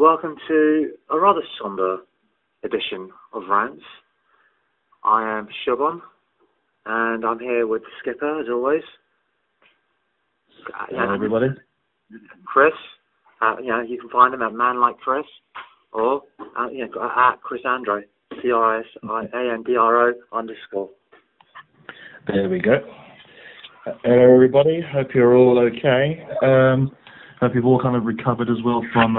welcome to a rather sombre edition of Rantz. I am Shubon, and I'm here with the skipper, as always. Hello, everybody. Chris, you can find him at Man Like Chris, or at Cris Andro, CRISANDRO _. There we go. Hello, everybody. Hope you're all okay. Hope you've all kind of recovered as well from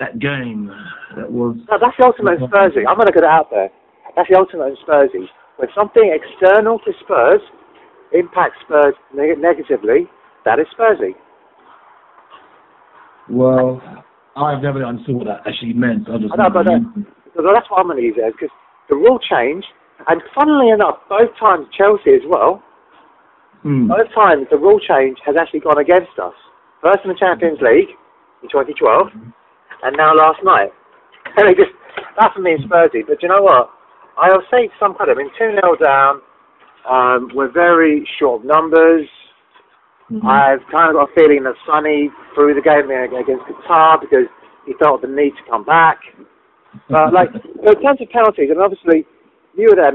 that game. That was. No, that's the ultimate Spursy. I'm going to get it out there. That's the ultimate Spursy. When something external to Spurs impacts Spurs negatively, that is Spursy. Well, I've never understood what that actually meant. That's what I'm going to use it, because the rule changed, and funnily enough, both times Chelsea as well. Both times the rule change has actually gone against us. First in the Champions League in 2012, and now last night. And that for me is Spursy. But you know what? I'll say to some credit, 2-0 down. We're very short of numbers. I've kind of got a feeling that Sonny threw the game against Qatar because he felt the need to come back. But in terms of penalties, and obviously you were there.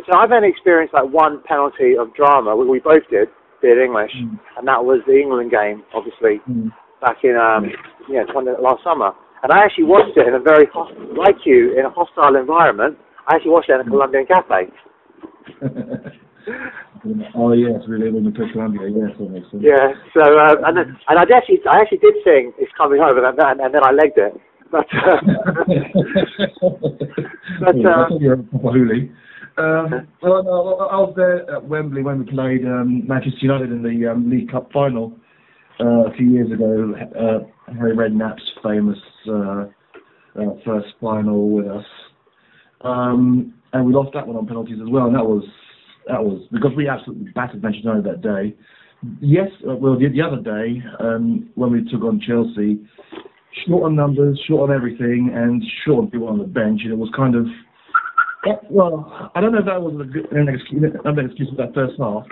So I've only experienced one penalty of drama. We both did, being English, and that was the England game, obviously, back in last summer. And I actually watched it in a very like you in a hostile environment. I actually watched it in a Colombian cafe. Oh yes, really, when we played Colombia, yes, that makes sense. Yeah. So and I actually did sing "It's Coming Home," and then I legged it. But I thought you were proper hoolie. Well, no, I was there at Wembley when we played Manchester United in the League Cup final a few years ago. Harry Redknapp's famous first final with us, and we lost that one on penalties as well. And that was because we absolutely battered Manchester United that day. Yes, well, the other day when we took on Chelsea. Short on numbers, short on everything, and short on people on the bench. And it was kind of, well, I don't know if that was an excuse for that first half.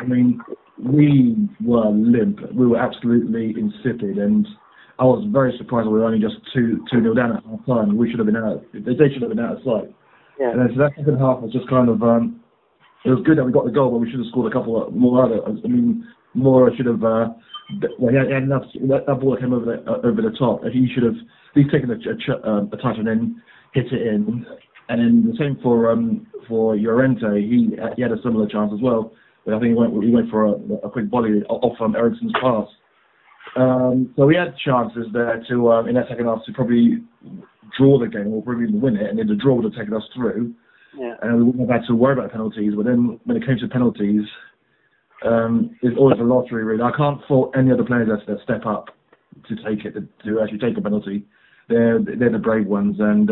We were limp. We were absolutely insipid, and I was very surprised we were only just 2-0 down at half time. We should have been out. They should have been out of sight. Yeah. And then so that second half was just kind of. It was good that we got the goal, but we should have scored a couple more other. Moura should have. He had enough. That ball came over the top. He should have. He's taken a touch and then hit it in. And then the same for Llorente. He had a similar chance as well. But I think he went for a quick volley off Eriksen's pass. So we had chances there to in that second half to probably draw the game or probably even win it, and then the draw would have taken us through. Yeah. And we wouldn't have had to worry about penalties. But then when it came to penalties. It's always a lottery, really. I can't fault any other players that step up to actually take a penalty. They're the brave ones, and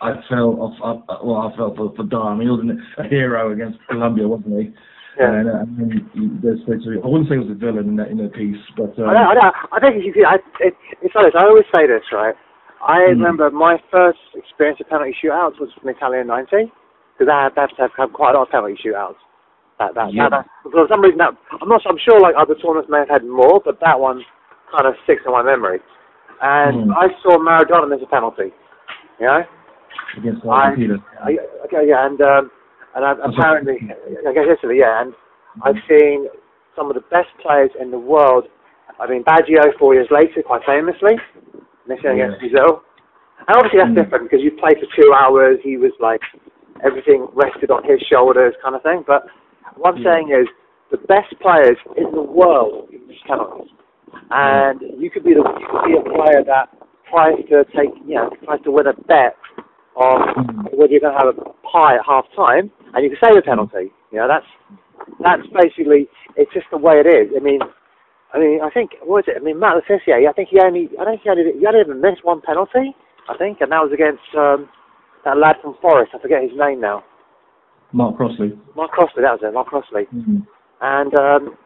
I felt for Dar. He was a hero against Colombia, wasn't he? Yeah. And I wouldn't say he was a villain in the piece, but I think it's honest. I always say this, right? I remember my first experience of penalty shootouts was from Italian '90, because I have to have quite a lot of penalty shootouts. For some reason, I'm sure other tournaments may have had more, but that one kind of sticks in my memory. And I saw Maradona miss a penalty, against Argentina. Apparently against Italy, yeah. And I've seen some of the best players in the world. Baggio 4 years later, quite famously, missing against Brazil. And obviously that's different because you played for 2 hours. He was everything rested on his shoulders, kind of thing. But what I'm saying is, the best players in the world miss penalties, and you could be a player that tries to win a bet on whether you're going to have a pie at half time, and you can save a penalty. That's basically, it's just the way it is. I think what was it? Matt Le Tissier. I think he only even missed one penalty. I think, and that was against that lad from Forest. I forget his name now. Mark Crossley, that was it, Mark Crossley. And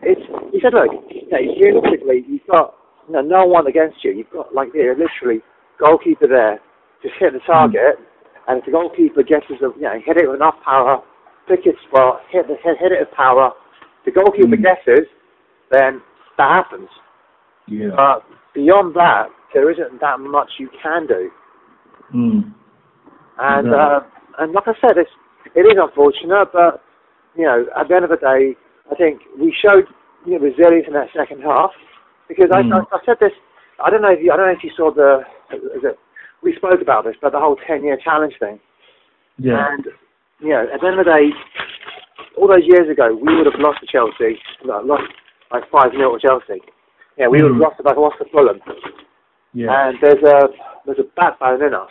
he said, look, realistically, you've got no one against you. You've got literally goalkeeper there, just hit the target, and if the goalkeeper gets hit it with enough power, pick his spot, hit it with power, the goalkeeper guesses, then that happens. Yeah. But beyond that, there isn't that much you can do. And like I said, it is unfortunate, but you know, at the end of the day, I think we showed resilience in that second half because I said this. I don't know if you saw we spoke about this, but the whole 10-year challenge thing. Yeah. And you know, at the end of the day, all those years ago, we would have lost to Chelsea, lost like 5-0 to Chelsea. Yeah, we would have lost to Fulham. Yeah. And there's a backbone in us.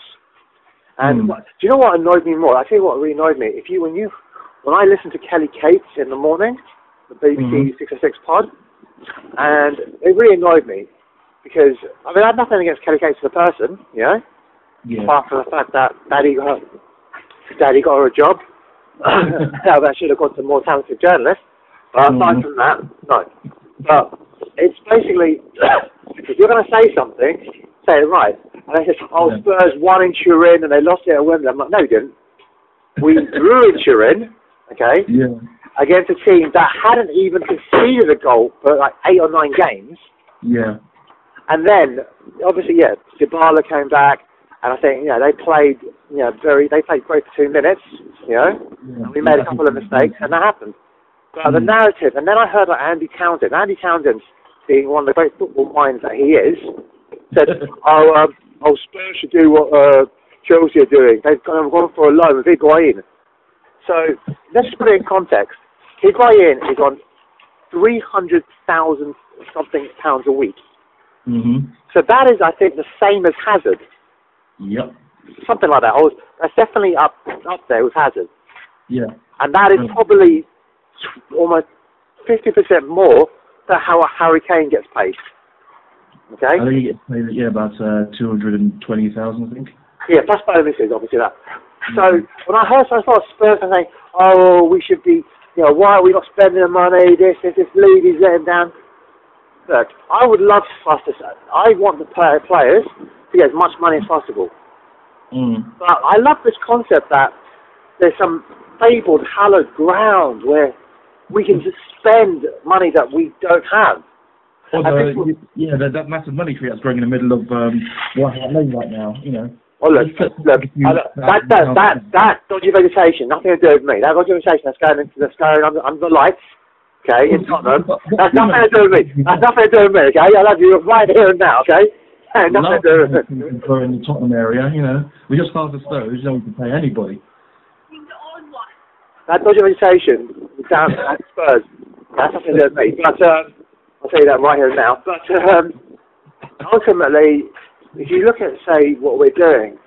And do you know what annoyed me more? I tell you what really annoyed me. When I listened to Kelly Cates in the morning, the BBC 606 pod, and it really annoyed me because I mean I had nothing against Kelly Cates as a person, you know, apart from the fact that Daddy got her a job. That should have gone to a more talented journalist. But aside from that, no. But it's basically if you're going to say something, say it right. And they said, Spurs won in Turin and they lost it at Wembley. I'm like, no, we didn't. We drew in Turin, okay, against a team that hadn't even conceded a goal for like 8 or 9 games. Yeah. And then, obviously, Dybala came back, and I think, they played, they played great for 2 minutes, and we made a couple of mistakes, and that happened. But the narrative, and then I heard Andy Townsend, being one of the great football minds that he is, said, Spurs should do what Chelsea are doing. They've gone for a loan with Higuain. So let's put it in context. Higuain is on £300,000 something a week. So that is, I think, the same as Hazard. Yep. Something like that. That's definitely up there with Hazard. Yeah. And that is probably almost 50% more than how a Harry Kane gets paid. Okay. I think he gets paid, about 220,000, I think. Yeah, plus bonuses, obviously that. So when I heard Spurs saying, we should be, why are we not spending the money? This league is letting down. Look, I would love us to say, I want the players to get as much money as possible. But I love this concept that there's some fabled, hallowed ground where we can just spend money that we don't have. That massive money tree that's growing in the middle of White Hart Lane right now, Oh, look, that dodgy vegetation, nothing to do with me. That dodgy vegetation that's going under the lights, okay, in Tottenham, that's nothing to do with me. That's nothing to do with me, okay? I love you right here and now, okay? Nothing to do with it. In the Tottenham area, we just passed the Spurs, we can pay anybody. That dodgy vegetation down at Spurs, that's nothing to do with me. But I'll tell you that right here and now. But ultimately, if you look at, say, what we're doing,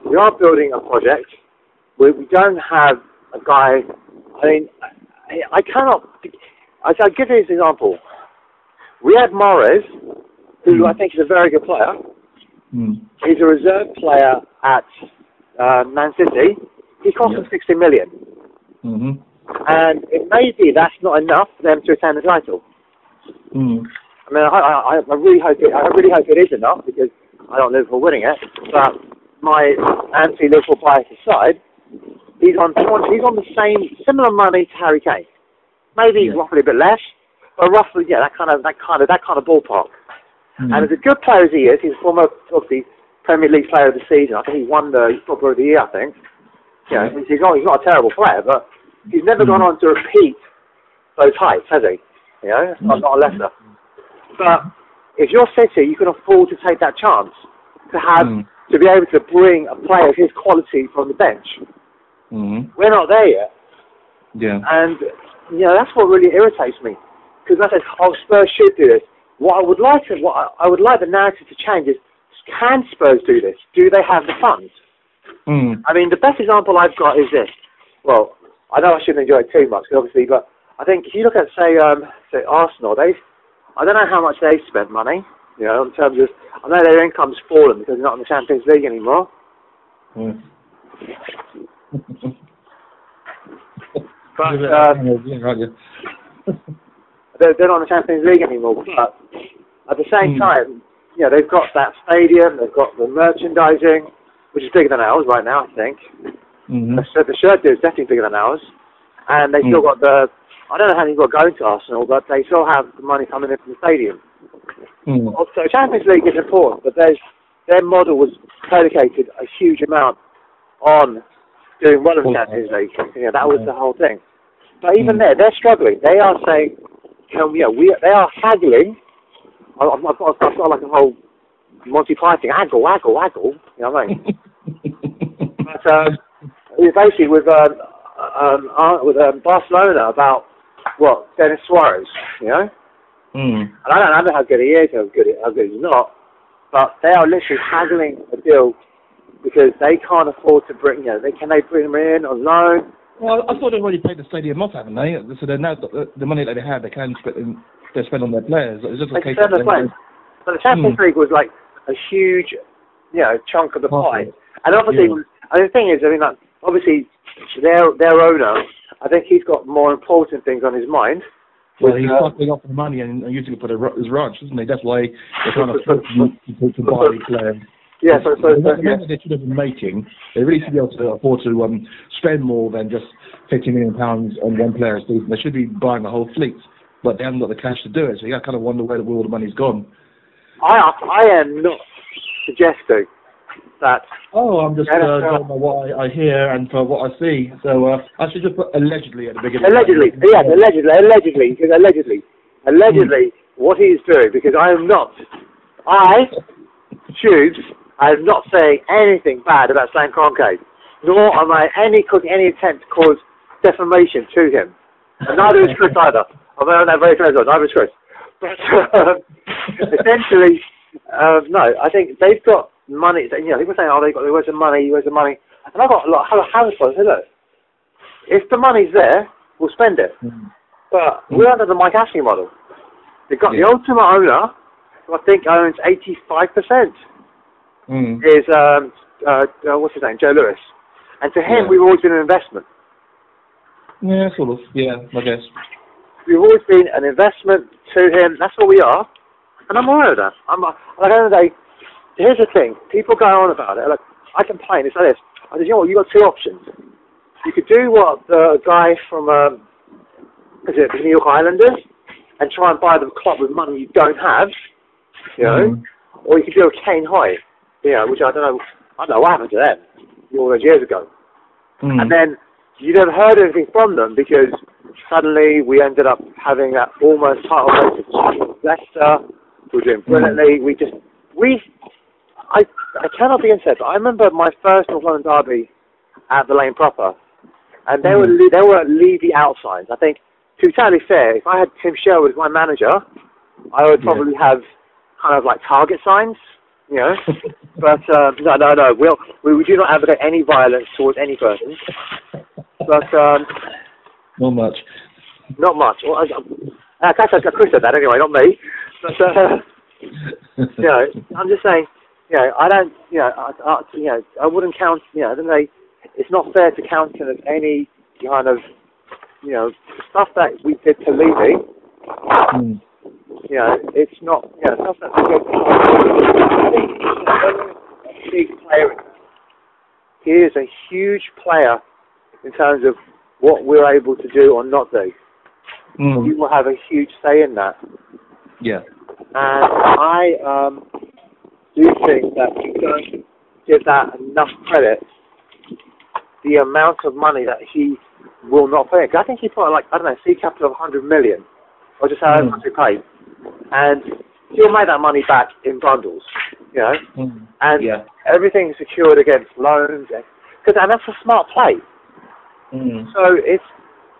we are building a project. We don't have a guy. I mean, I cannot. I'll give you this example. We had Mahrez, who I think is a very good player. He's a reserve player at Man City. He cost them 60 million. And it may be that's not enough for them to retain the title. I mean, I really hope it is enough because I don't live for winning it. But my anti-Liverpool bias aside, he's on the same similar money to Harry Kane. Maybe roughly a bit less, but roughly that kind of ballpark. And as a good player as he is, he's a former obviously Premier League Player of the Season. I think he won the Footballer of the Year. I think. He's not a terrible player, but he's never gone on to repeat those heights, has he? Not a Leicester. But if you're City, you can afford to take that chance to be able to bring a player of his quality from the bench. We're not there yet. Yeah. And that's what really irritates me because I said, Spurs should do this. What I would like the narrative to change is, can Spurs do this? Do they have the funds? I mean, the best example I've got is this. Well, I know I shouldn't enjoy it too much, obviously, but I think if you look at, say Arsenal, I don't know how much they've spent money, in terms of, I know their income's fallen because they're not in the Champions League anymore. But they're not in the Champions League anymore, but at the same time, they've got that stadium, they've got the merchandising, which is bigger than ours right now, I think. The shirt deal is definitely bigger than ours. And they still got I don't know how many got going to Arsenal, but they still have the money coming in from the stadium. So Champions League is important, but their model was predicated a huge amount on doing well in the Champions League. That was the whole thing. But even there, they're struggling. They are saying, they are haggling. I've got like a whole Monty Python, haggle, waggle, waggle. You know what I mean? But basically with Barcelona about Denis Suarez, And I don't know how good he is, how good he's not, but they are literally haggling a deal because they can't afford to bring. Can they bring him in on loan? Well, I thought they've already paid the stadium off, haven't they? So they're now the money that they have, they can spend on their players. It's just a case of but the Champions League was like a huge, chunk of the pie. And obviously, and the thing is, obviously, their owner, I think he's got more important things on his mind. Well, he's sucking off the money and using it for his ranch, isn't he? That's why they're trying to buy these players. Yeah, so the money they should have been making, they really should be able to afford to spend more than just £50 million on one player a season. They should be buying a whole fleet, but they haven't got the cash to do it. So I kind of wonder where all the money's gone. I am not suggesting that. Oh, I'm just going by what I hear and for what I see. So I should just put allegedly at the beginning. Allegedly, yes, allegedly, because allegedly, what he is doing, because I am not, Shubes, I am not saying anything bad about Stan Kroenke, nor am I cooking any attempt to cause defamation to him. And neither is Chris either. I'm not very close on, neither is Chris. But essentially, no, I think they've got money. People say, where's the money? And I've got a lot of house funds. Say, look, if the money's there, we'll spend it. But we're under the Mike Ashley model. They've got the ultimate owner, who I think owns 85%. Is what's his name, Joe Lewis, and to him we've always been an investment. Yeah, sort of. Yeah, I guess. We've always been an investment to him. That's what we are, and I'm alright with that. Like, at the end of the day, here's the thing: people go on about it. Like, I complain. It's like this. I said, what? You got two options. You could do what the guy from the New York Islanders, and try and buy the club with money you don't have, or you could do a Kane Hoy. Which I don't know what happened to them all those years ago. And then you never heard anything from them because suddenly we ended up having that almost title race with Leicester. We're doing brilliantly. I cannot be inside, but I remember my first North London derby at the Lane Proper, and they were Levy outsides. I think, to be totally fair, if I had Tim Sherwood as my manager, I would probably have kind of like target signs. But no. We do not advocate any violence towards any person. But not much. Not much. Well, I Chris said that anyway, not me. But I'm just saying. I don't. I wouldn't count. I don't know. It's not fair to countenance any kind of stuff that we did to Levy. It's not, stuff that we did a big player. He is a huge player in terms of what we're able to do or not do. You will have a huge say in that. Yeah. And I do think that we don't give that enough credit, the amount of money that he will not pay. I think he put seed capital of 100 million, or just however much he paid. And he'll make that money back in bundles, and everything's secured against loans, and that's a smart play. So it's,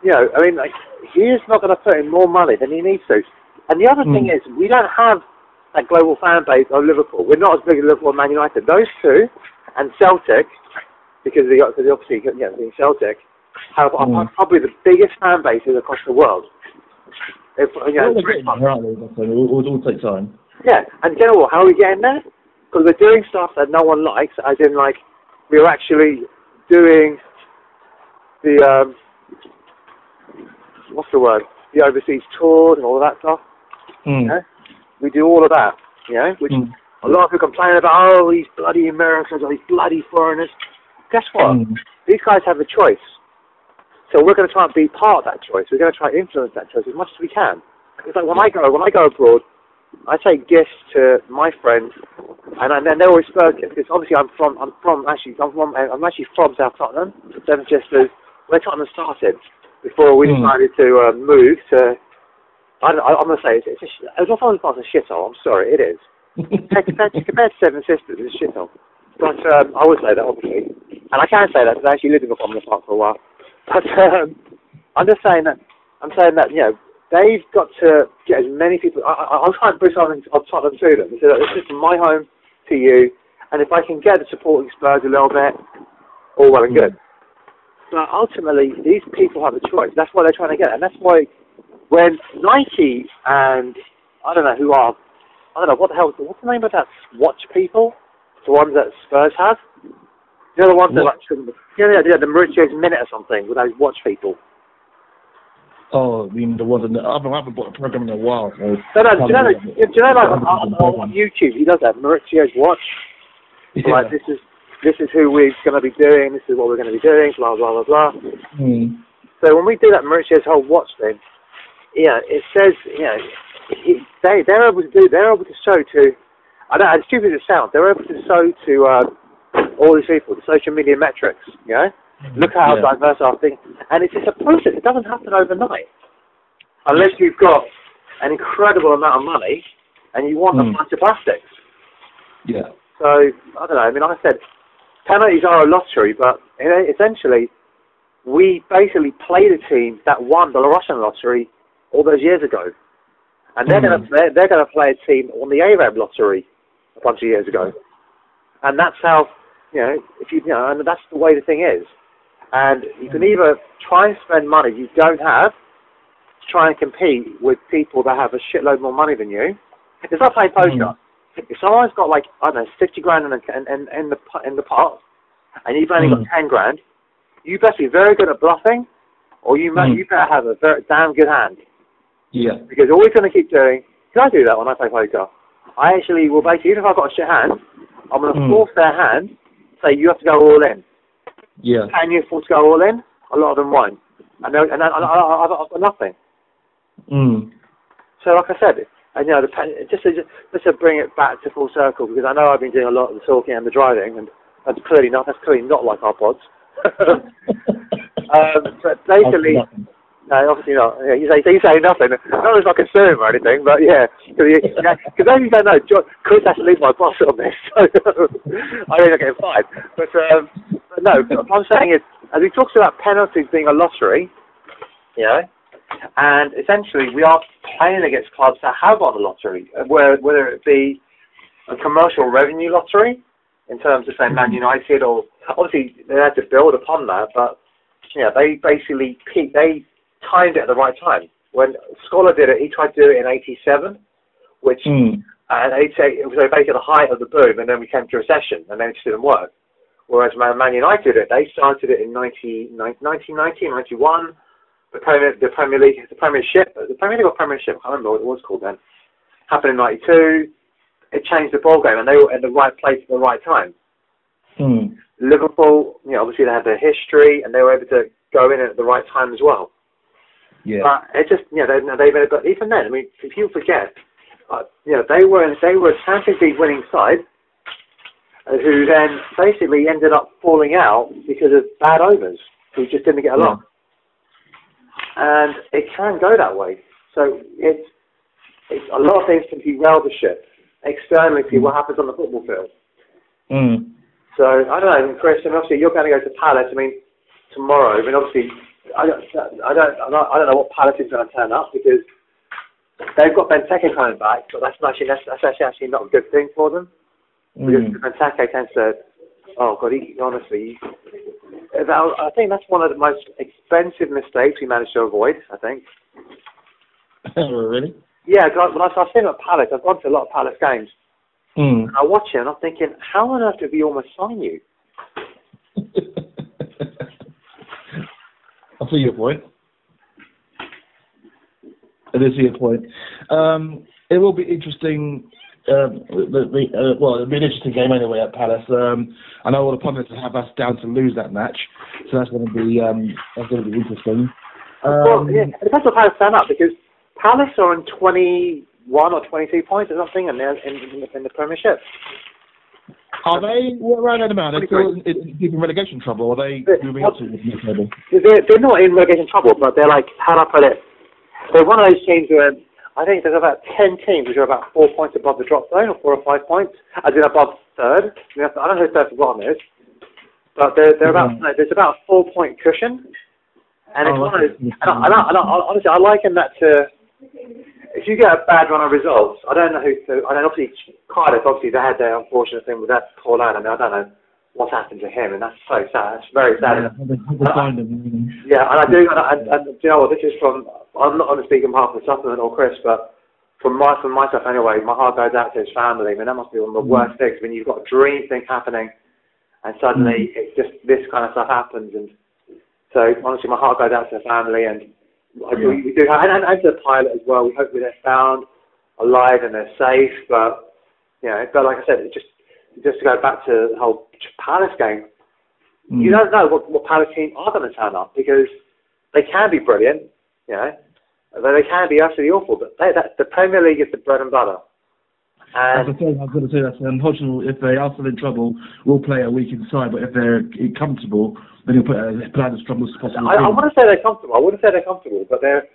he is not going to put in more money than he needs to. And the other thing is, we don't have that global fan base of Liverpool. We're not as big as Liverpool and Man United. Those two, and Celtic, because obviously, being Celtic, have probably the biggest fan bases across the world. It will take time. Yeah, and you know what? How are we getting there? Because we're doing stuff that no one likes, as in, we're actually doing the, what's the word? The overseas tours and all of that stuff. We do all of that, which a lot of people complain about, these bloody Americans or these bloody foreigners. Guess what? These guys have a choice. So we're going to try and be part of that choice. We're going to try and influence that choice as much as we can. It's like when I go abroad, I take gifts to my friends, and then they're always Spurs gifts, because obviously I'm actually from South Tottenham, Seven Sisters, where Tottenham started, before we decided to move to, I'm going to say, it's not a shithole, I'm sorry, it is. compared to Seven Sisters, it's a shithole. But I would say that, obviously. And I can say that, because I actually lived in a prominent park for a while. But I'm saying that, you know, they've got to get as many people. I'll try and bring something on Tottenham to them. So this is from my home to you, and if I can get the supporting Spurs a little bit, all well and good. But ultimately, these people have a choice. That's what they're trying to get, and that's why when Nike and I don't know what the hell, what's the name of that watch people? The ones that Spurs have. You know the ones that like, the Mauricio's Minute or something with those watch people. Oh, I mean, I haven't bought a program in a while. So do you know like on YouTube, he does that, Mauricio's Watch. Yeah. Like, this is who we're going to be doing, this is what we're going to be doing, blah, blah, blah, blah. So when we do that Mauricio's whole watch thing, yeah, it says, you know, they're able to show to, I don't know, as stupid as it sounds, they're able to show to all these people, the social media metrics, you know? Look at how diverse our thing, and it's a process. It doesn't happen overnight, unless you've got an incredible amount of money and you want a bunch of plastics. Yeah. So I don't know. I mean, like I said, penalties are a lottery, but essentially, we basically played a team that won the Russian lottery all those years ago, and they're going to play a team that won the Arab lottery a bunch of years ago, and that's how, you know, and that's the way the thing is. And you can either try and spend money you don't have to try and compete with people that have a shitload more money than you. It's like playing poker. If someone's got like, I don't know, 50 grand in the pot, and you've only got 10 grand, you better be very good at bluffing, or you better have a very damn good hand. Yeah. Because all we're going to keep doing, because I do that when I play poker, I actually will basically, even if I've got a shit hand, I'm going to force their hand, say you have to go all in. Yeah. Can you afford to go all in? A lot of them won't. And I've got nothing. So like I said, and you know, just to bring it back to full circle, because I know I've been doing a lot of the talking and the driving, and that's clearly not like our pods. But basically, no, obviously not. Yeah, you say nothing. Not as I can sue him or anything, but yeah, because as you don't know, Chris has to leave my boss on this, so I think I'm getting fired. But no, what I'm saying is, as he talks about penalties being a lottery, you know, and essentially we are playing against clubs that have won the lottery, whether it be a commercial revenue lottery in terms of, say, Man United, or obviously they had to build upon that, but yeah, they basically timed it at the right time. When Scholar did it, he tried to do it in '87, which and he'd say it was basically the height of the boom, and then we came to recession, and then it just didn't work. Whereas Man United did it, they started it in 1990, 91. The Premier League or Premiership, I can't remember what it was called then, happened in '92. It changed the ball game, and they were in the right place at the right time. Liverpool, you know, obviously they had their history, and they were able to go in at the right time as well. Yeah. But it just, you know, but even then, I mean, if you forget, you know, they were a Champions League winning side, who then basically ended up falling out because of bad owners who just didn't get along. And it can go that way. So it's a lot of things can derail the ship externally to what happens on the football field. So I don't know, Chris, and obviously you're going to go to Palace. I mean, tomorrow. I mean, obviously, I don't know what Palace is going to turn up, because they've got Benteke coming back, but that's actually not a good thing for them. Because Benteke tends to, oh God, honestly, I think that's one of the most expensive mistakes we managed to avoid, I think. Really? Yeah, because when I've seen him at Palace, I've gone to a lot of Palace games. And I watch him and I'm thinking, how on earth did we almost sign you? I see your point. I do see your point. It will be interesting. It'll be an interesting game anyway at Palace. I know all the pundits have us down to lose that match, so that's going to be interesting. Well, yeah, it depends on Palace turn up, because Palace are in 21 or 22 points or something, and they're in the Premiership. Are they around that amount? They're still in deep in relegation trouble, or are they moving up to the next level? They're not in relegation trouble, but they're like, how do I put it? They're one of those teams where I think there's about 10 teams which are about 4 points above the drop zone, or 4 or 5 points, as in above third. I don't know who third and bottom is, but they're about, there's about a 4-point cushion. And it's one of those, and honestly, I liken that to, if you get a bad run of results, I don't know who to, I mean, obviously, Cardiff, obviously, they had their unfortunate thing with that poor lad. I mean, I don't know what's happened to him, and that's so sad. It's very sad. Yeah, and I do, and you know what, this is from, I'm not going to speak on behalf of the supplement or Chris, but from myself anyway, my heart goes out to his family. I mean, that must be one of the worst things, when you've got a dream thing happening, and suddenly it's just this kind of stuff happens, and so honestly, my heart goes out to the family, and we do have, and to the pilot as well. We hope that they're found alive and they're safe. But you know, but like I said, just to go back to the whole Palace game, you don't know what Palace team are going to turn up, because they can be brilliant, you know, but they can be absolutely awful. But the Premier League is the bread and butter. And I was going to say that. Unfortunately, if they are still in trouble, we'll play a week inside. But if they're comfortable, then you'll put out as strong as possible. I want to say they're comfortable. I wouldn't say they're comfortable, but they're.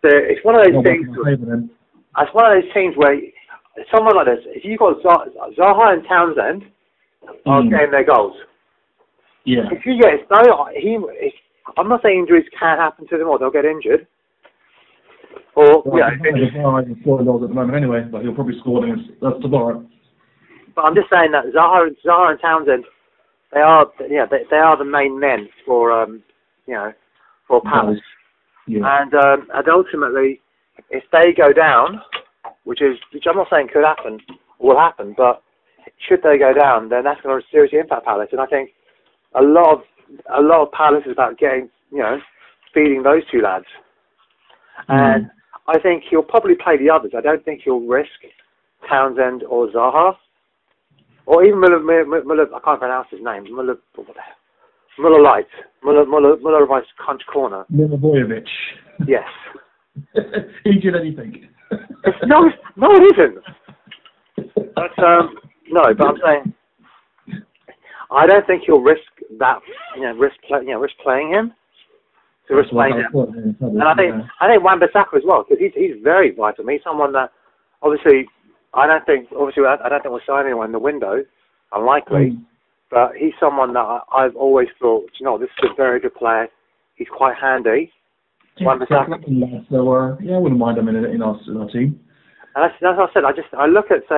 It's one of those things. It's one of those teams where someone like this, if you've got Zaha and Townsend, are getting their goals. Yeah. If you get I'm not saying injuries can happen to them or they'll get injured. Or he's scoring goals at the moment anyway, but he'll probably score that's tomorrow. But I'm just saying that Zaha and Townsend, they are the main men for for Palace. Yeah. And ultimately, if they go down, which I'm not saying could happen, will happen, but should they go down, then that's going to seriously impact Palace. And I think a lot of Palace is about getting, feeding those two lads. And I think he'll probably play the others. I don't think he'll risk Townsend or Zaha. Or even Muller, I can't pronounce his name. Muller Light. Muller Rice Crunch Corner. Milivojevic. Yes. He did anything. No, it isn't. But, but I'm saying, I don't think he'll risk that, risk playing him. And I think Wan-Bissaka as well, because he's very vital. He's someone that obviously I don't think we'll sign anyone in the window, unlikely. But he's someone that I've always thought, this is a very good player. He's quite handy. Wan-Bissaka. So I wouldn't mind him in our team. And that's what I said. I look at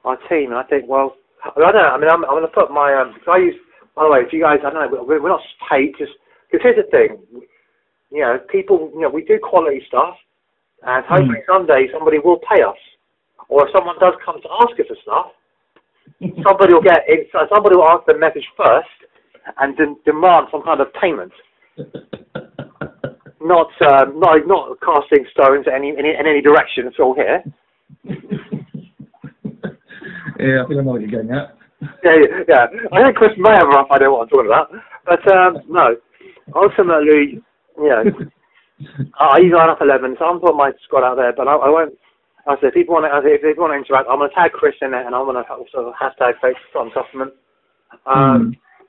our team and I think, well, I don't know. I mean, I'm going to put my because I use. By the way, if you guys, I don't know, we're not paid. Just because here's the thing. People, we do quality stuff, and hopefully someday somebody will pay us. Or if someone does come to ask us for stuff, somebody will somebody will answer the message first and demand some kind of payment. Not casting stones in any direction at all here. Yeah, I think I know what you're getting at. Yeah. I think Chris may have a rough idea what I'm talking about, but no. Ultimately, I use line up 11, so I'm putting my squad out there, but I won't. I said, if people want to interact, I'm going to tag Chris in it, and I'm going to also hashtag Facebook on supplement.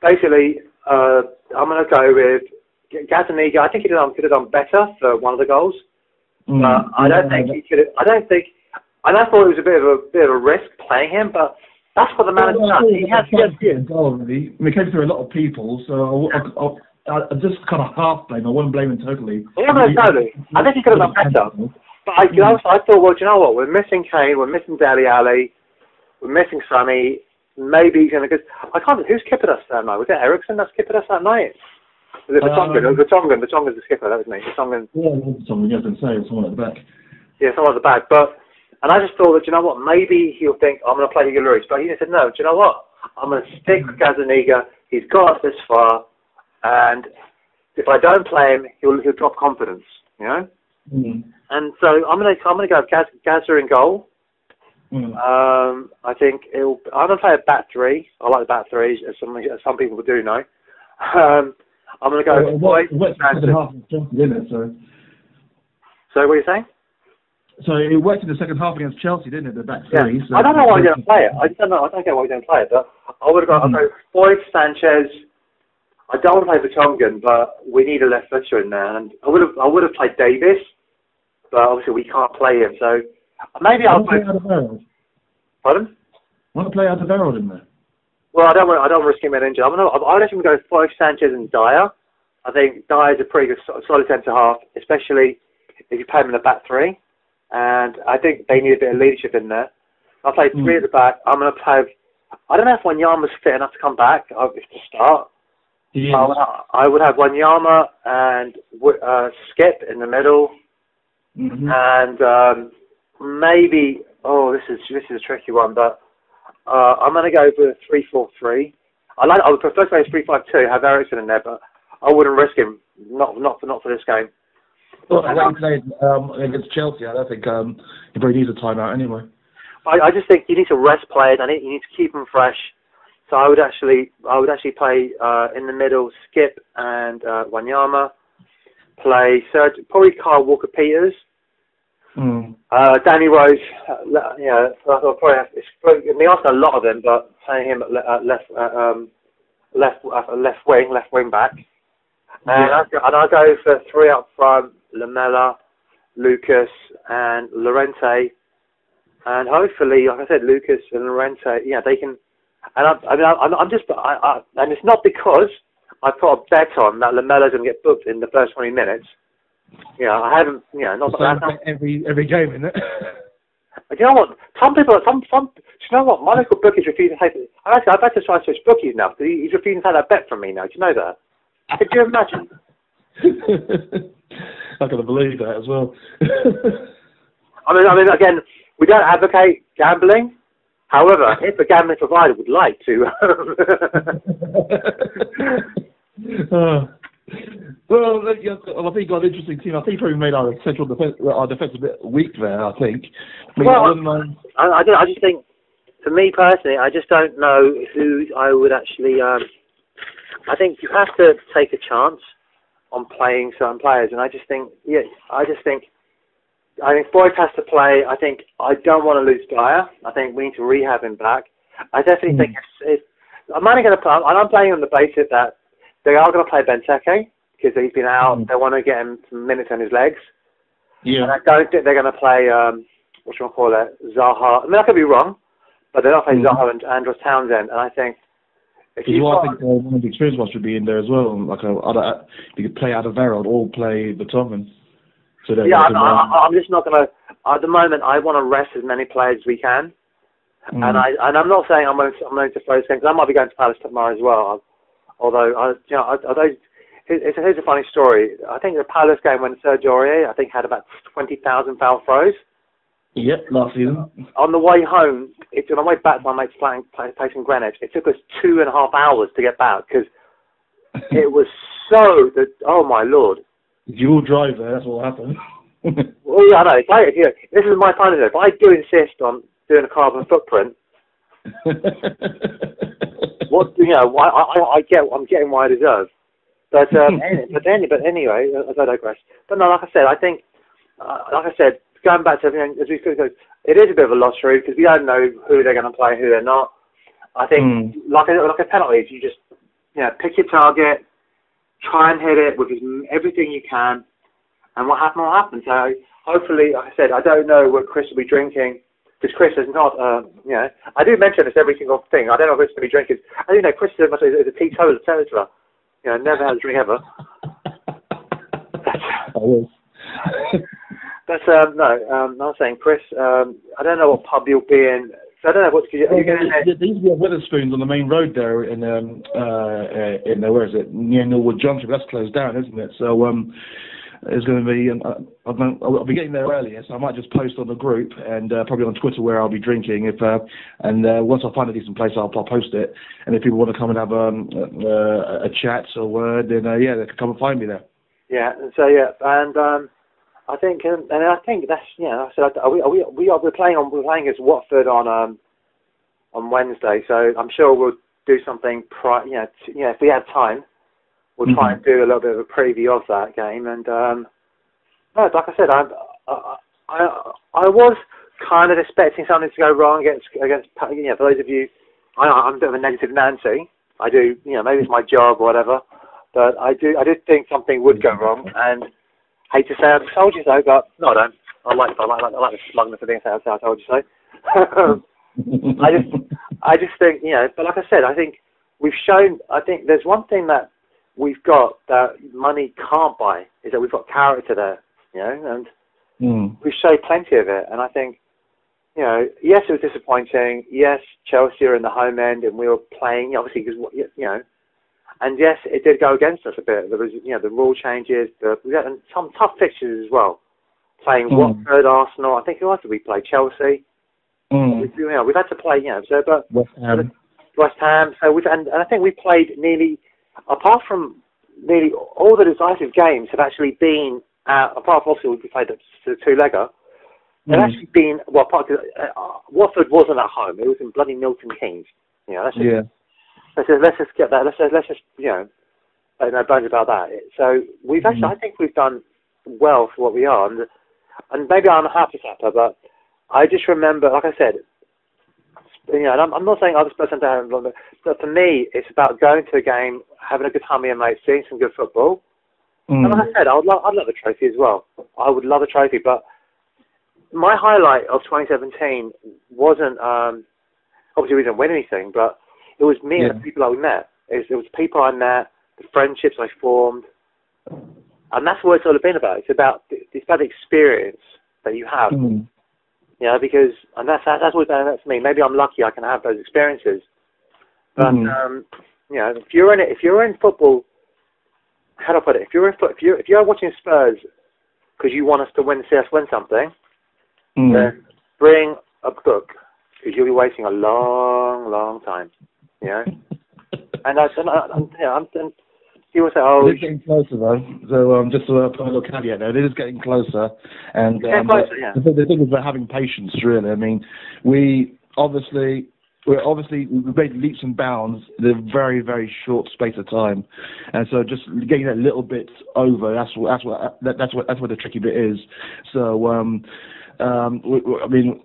Basically, I'm going to go with Gazaniga. I think he could have done better for one of the goals, but I don't think he could. I thought it was a bit of a risk playing him, but that's what the manager does. He has good goal. Really, we came through a lot of people, so I just kind of half blame. I wouldn't blame him totally. Yeah, no, totally. I think he could have done better. But I thought, well, do you know what? We're missing Kane. We're missing Dele Alli. We're missing Sonny. Maybe he's going to. Because I can't. Who's keeping us that night? Was it Ericsson that's keeping us that night? Was it Vertonghen? It was Vertonghen. Vertonghen's the skipper, that was me. Vertonghen. Yeah, Vertonghen. You have to say someone at the back. Yeah, someone at the back. And I just thought that, you know what? Maybe he'll think I'm going to play Hugo Lloris. But he said, no. Do you know what? I'm going to stick with Gazaniga. He's got us this far, and if I don't play him, he'll drop confidence. And so I'm going to go with Gazza in goal. I think I'm going to play a back three. I like the back threes, as some people do know. I'm going to go with Boyd. So what are you saying? So it worked in the second half against Chelsea, didn't it? The back three. Yeah. So I don't know why he didn't play it. I don't know. I don't get why he didn't play it. But I would have got Boyd, Sanchez. I don't want to play Vertonghen, but we need a left footer in there. And I would have played Davis, but obviously we can't play him. So maybe I'll play Alderweireld. Pardon? Want to play Alderweireld in there? Well, I don't want to risk him an injury. I'd actually go Boyd, Sanchez, and Dyer. I think Dyer's a pretty good, solid centre half, especially if you play him in the back three. And I think they need a bit of leadership in there. I'll play three at the back. I'm going to play. I don't know if Wanyama's fit enough to come back to start. Yeah. I would have Wanyama and Skip in the middle, and maybe. Oh, this is a tricky one, but I'm going to go for a 3-4-3. I would prefer to play 3-5-2. Have Ericsson in there, but I wouldn't risk him. Not for this game. Well, when he played against Chelsea, I don't think he probably needs a timeout anyway. I just think you need to rest players. You need to keep them fresh. So I would actually play in the middle Skip and Wanyama. Play probably Kyle Walker-Peters. Danny Rose. I'll probably have. They asked a lot of them, but playing him at left wing back. And I'll go for three up front: Lamela, Lucas, and Llorente. And hopefully, like I said, Lucas and Llorente, they can. And and it's not because I put a bet on that Lamela's going to get booked in the first 20 minutes. I haven't. Not that. Every game, isn't it? Do you know what? Some people. Do you know what? My local bookie's refusing to take it. I better try to switch bookies now because he's refusing to take that bet from me now. Do you know that? Could you imagine? I'm going to believe that as well. I mean, again, we don't advocate gambling. However, if a gambling provider would like to. Well, I think you got an interesting team. I think you probably made our defence a bit weak there, I think. I just think, for me personally, I just don't know who I would actually... I think you have to take a chance on playing certain players, and I think Boyd has to play. I think I don't want to lose Dyer. I think we need to rehab him back. I definitely think I'm only going to play. I'm playing on the basis that they are going to play Benteke because he's been out. They want to get him some minutes on his legs. Yeah. And I don't think they're going to play Zaha. I mean, I could be wrong, but they're not playing Zaha and Andros Townsend. And I think. I think one of the experienced ones should be in there as well. You could play Alderweireld or play Vertonghen. So I'm just not going to. At the moment, I want to rest as many players as we can, and I'm not saying I'm going to throw this game because I might be going to Palace tomorrow as well. Although here's a funny story. I think the Palace game when Sergio Aurier had about 20,000 foul throws. Yep, last season. On the way home, on the way back to my mate's place in Greenwich, it took us 2.5 hours to get back because it was oh my lord. If you all drive there, that's what will happen. Well, yeah, I know. This is my kind of. If I do insist on doing a carbon footprint, I'm getting what I deserve. But anyway, as I digress. But no, like I said, going back to everything as we go, it is a bit of a lottery because we don't know who they're going to play and who they're not. I think like a penalty, you just pick your target, try and hit it with everything you can, and what happens will happen. So hopefully, like I said, I don't know what Chris will be drinking because Chris is not. I do mention this every single thing. I don't know what Chris will be drinking. I do know Chris is a teetotaler. Never had a drink ever. I will. But I'm not saying Chris. I don't know what pub you'll be in. So I don't know what you're going to. There used to be a Wetherspoons on the main road there in where is it, near Norwood Junction, but that's closed down, isn't it? So it's going to be. I'll be getting there earlier, so I might just post on the group and probably on Twitter where I'll be drinking. Once I find a decent place, I'll post it. And if people want to come and have a chat or word, then they can come and find me there. Yeah. So and. I think that's I said we're playing as Watford on Wednesday, so I'm sure we'll do something. If we have time, we'll try and do a little bit of a preview of that game. And like I said, I was kind of expecting something to go wrong against for those of you, I'm a bit of a negative Nancy. I do, maybe it's my job or whatever, but I did think something would go wrong, and hate to say I told you so, but no, I don't. I like the smugness of being I told you so. I just think, but like I said, I think we've shown, I think there's one thing that we've got that money can't buy, is that we've got character there, and we've showed plenty of it. And I think, yes, it was disappointing. Yes, Chelsea are in the home end and we were playing, obviously, because, and yes, it did go against us a bit. There was, the rule changes, we had some tough fixtures as well. Playing Watford, Arsenal, I think who else did we play? Chelsea. We've had to play, but West Ham. So and I think we played nearly, apart from nearly all the decisive games have actually been, apart from obviously we played the two-legger, they've actually been, Watford wasn't at home. It was in bloody Milton Keynes. Let's just get that. Let's just no bones about that. So we've actually, I think we've done well for what we are, and maybe I'm a happy sapper, but I just remember, like I said, and I'm not saying other Spurs don't, but for me, it's about going to a game, having a good time with your mates, seeing some good football. And like I said, I'd love a trophy as well. I would love a trophy, but my highlight of 2017 wasn't, obviously we didn't win anything, but it was me and the people that we met. It was people I met, the friendships I formed, and that's what it's all been about. It's about the experience that you have. Because, and that's what that's me. Maybe I'm lucky I can have those experiences. But if you're in football, how do I put it? If you're watching Spurs because you want us to see us win something, then bring a book, because you'll be waiting a long, long time. And people say, it's getting closer though. So just to put a little caveat there, it is getting closer. And the thing is about having patience, really. I mean, we've made leaps and bounds in a very, very short space of time, and so just getting that little bit over, that's what the tricky bit is. So I mean,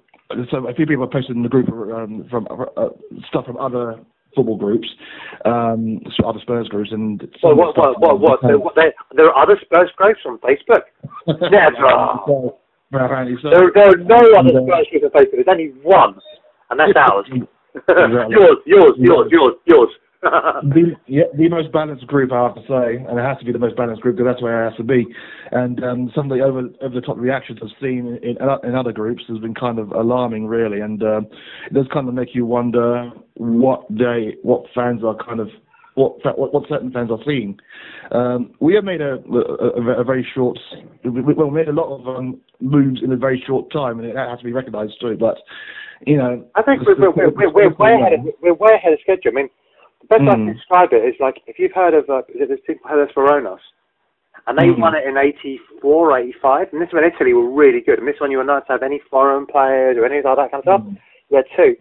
so a few people have posted in the group from stuff from other football groups, other Spurs groups, and what? There are other Spurs groups on Facebook. Never. There are no other Spurs groups on Facebook. There's only one, and that's ours. Yours. The most balanced group, I have to say, and it has to be the most balanced group because that's where it has to be. And some of the over the top reactions I've seen in other groups has been kind of alarming, really, and it does kind of make you wonder what fans are kind of what certain fans are seeing. We have made a very short. We made a lot of moves in a very short time, and it has to be recognised too. But I think we're way ahead of schedule. I mean, the best I can describe it is like, if you've heard of, there's people heard of Veronos, and they won it in 84, 85, and this one in Italy were really good, and this one you were not to have any foreign players or any of that kind of stuff. You had two.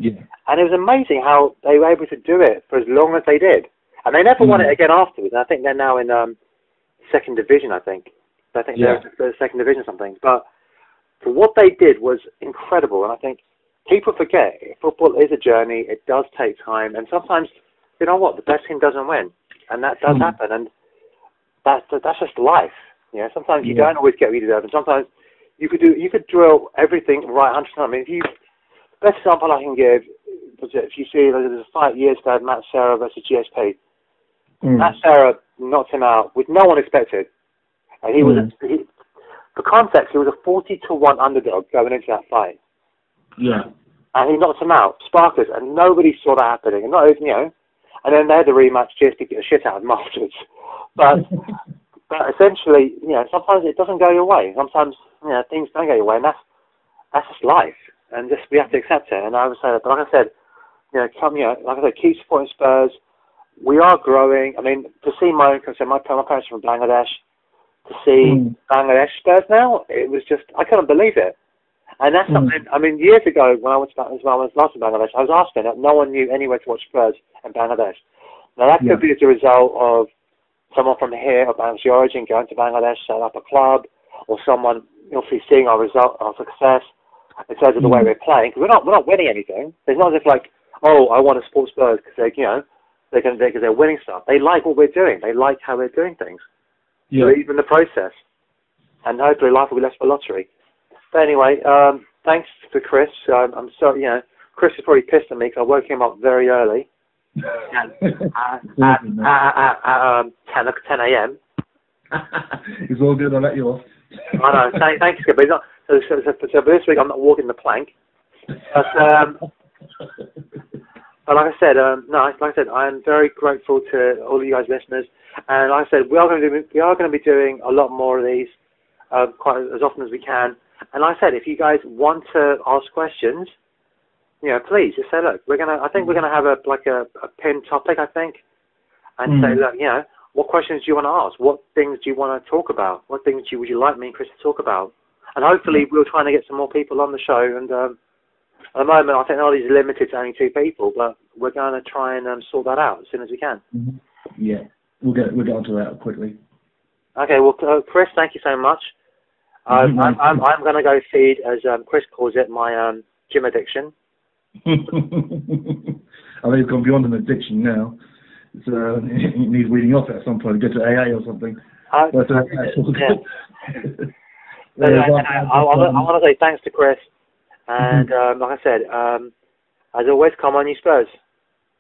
And it was amazing how they were able to do it for as long as they did. And they never won it again afterwards, and I think they're now in second division, I think. They're second division or something. But for what they did was incredible, and I think people forget, football is a journey, it does take time, and sometimes, you know what, the best team doesn't win, and that does happen, and that's just life. Sometimes you don't always get what you deserve, and sometimes you could drill everything right 100%. I mean, the best example I can give was if you see there was a fight years ago, Matt Serra versus GSP. Matt Serra knocked him out with no one expected, and he was for context, he was a 40-1 underdog going into that fight. And he knocked him out, sparkers, and nobody saw that happening, and not even and then they had the rematch, GSP get the shit out of him afterwards. But essentially, sometimes it doesn't go your way. Sometimes, things don't go your way, and that's just life. And just we have to accept it. And I would say that, but like I said, like I said, keep supporting Spurs. We are growing. I mean, to see my parents are from Bangladesh, to see Bangladesh Spurs now, it was just, I couldn't believe it. And that's something, I mean, years ago when I was last in Bangladesh, I was asking that no one knew anywhere to watch Spurs in Bangladesh. Now that could be as a result of someone from here, of Bangladesh origin, going to Bangladesh, set up a club, or someone obviously seeing our result, our success in terms of the way we're playing. Because we're not winning anything. It's not as if like, oh, I want to support Spurs because they're winning stuff. They like what we're doing. They like how we're doing things. Yeah. Believe in the process, and hopefully life will be less of a lottery. But anyway, thanks to Chris. I'm sorry, Chris is probably pissed at me because I woke him up very early at 10 a.m. It's all good. I'll let you off. I know. Thanks, but he's not. So this week I'm not walking the plank. But like I said, I am very grateful to all of you guys listeners. And like I said, we are going to be doing a lot more of these, quite as often as we can. And like I said, if you guys want to ask questions, please just say, look, I think we're gonna have a pinned topic, I think, and say, look, what questions do you want to ask? What things do you want to talk about? What things would you like me and Chris to talk about? And hopefully we'll try to get some more people on the show. And at the moment, our technology is limited to only 2 people, but we're going to try and sort that out as soon as we can. Yeah, we'll get onto that quickly. Okay, well, Chris, thank you so much. I'm going to go feed, as Chris calls it, my gym addiction. I think it's gone beyond an addiction now. It needs weeding off at some point. Get to AA or something. I want to say thanks to Chris, and like I said, as always, come on, you Spurs.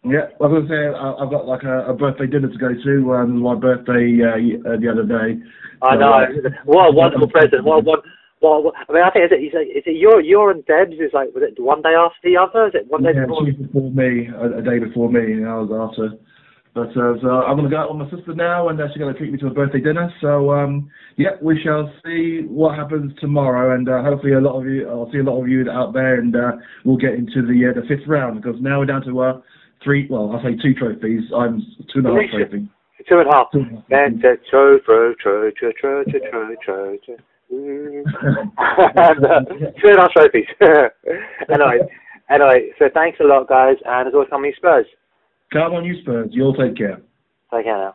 Yeah, I was going to say I've got like a birthday dinner to go to. It was my birthday the other day. I know. What a wonderful present. I mean, I think is it your and Deb's is like, was it one day after the other? Is it one day before? She was before me, a day before me, and I was after. But so I'm going to go out with my sister now, and she's going to treat me to a birthday dinner. So yeah, we shall see what happens tomorrow, and hopefully I'll see a lot of you out there, and we'll get into the 5th round, because now we're down to 3. Well, I'll say 2 trophies. I'm 2.5 trophies. 2.5. And 2.5 trophies. Anyway, so thanks a lot, guys, and as always, come on, you Spurs. Come on, you Spurs. You'll take care. Take care now.